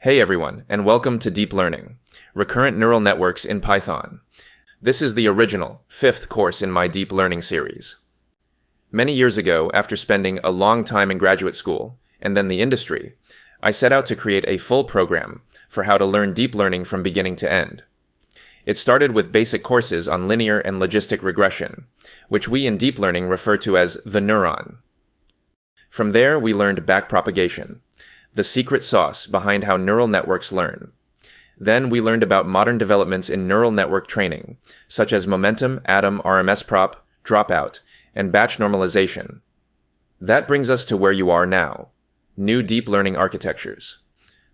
Hey everyone, and welcome to Deep Learning, Recurrent Neural Networks in Python. This is the original, 5th course in my Deep Learning series. Many years ago, after spending a long time in graduate school, and then the industry, I set out to create a full program for how to learn deep learning from beginning to end. It started with basic courses on linear and logistic regression, which we in deep learning refer to as the neuron. From there, we learned backpropagation, the secret sauce behind how neural networks learn. Then we learned about modern developments in neural network training, such as momentum, atom, RMSprop, dropout, and batch normalization. That brings us to where you are now, new deep learning architectures.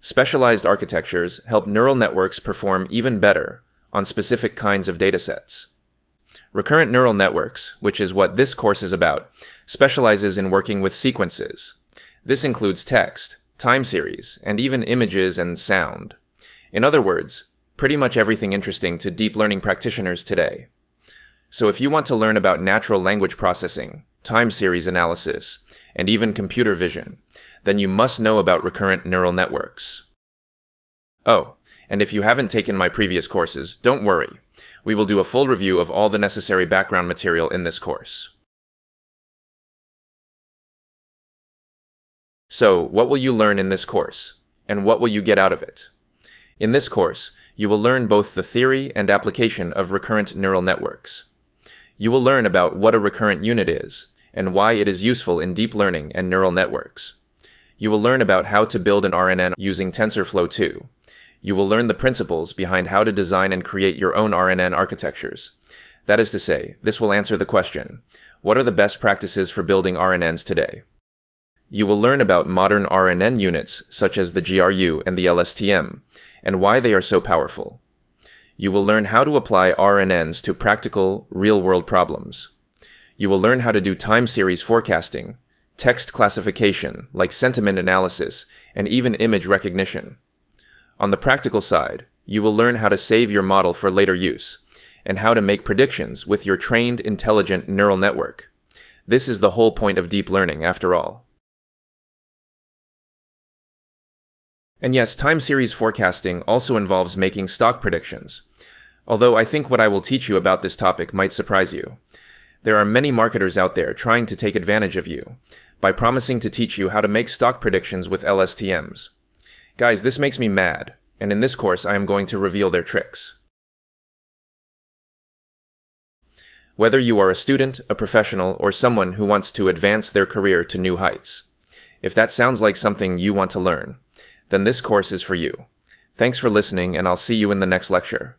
Specialized architectures help neural networks perform even better on specific kinds of datasets. Recurrent neural networks, which is what this course is about, specializes in working with sequences. This includes text, time series, and even images and sound. In other words, pretty much everything interesting to deep learning practitioners today. So if you want to learn about natural language processing, time series analysis, and even computer vision, then you must know about recurrent neural networks. Oh, and if you haven't taken my previous courses, don't worry. We will do a full review of all the necessary background material in this course. So, what will you learn in this course? And what will you get out of it? In this course, you will learn both the theory and application of recurrent neural networks. You will learn about what a recurrent unit is, and why it is useful in deep learning and neural networks. You will learn about how to build an RNN using TensorFlow 2. You will learn the principles behind how to design and create your own RNN architectures. That is to say, this will answer the question, what are the best practices for building RNNs today? You will learn about modern RNN units, such as the GRU and the LSTM, and why they are so powerful. You will learn how to apply RNNs to practical, real-world problems. You will learn how to do time series forecasting, text classification, like sentiment analysis, and even image recognition. On the practical side, you will learn how to save your model for later use, and how to make predictions with your trained, intelligent neural network. This is the whole point of deep learning, after all. And yes, time series forecasting also involves making stock predictions. Although I think what I will teach you about this topic might surprise you. There are many marketers out there trying to take advantage of you by promising to teach you how to make stock predictions with LSTMs. Guys, this makes me mad, and in this course I am going to reveal their tricks. Whether you are a student, a professional, or someone who wants to advance their career to new heights, if that sounds like something you want to learn, then this course is for you. Thanks for listening, and I'll see you in the next lecture.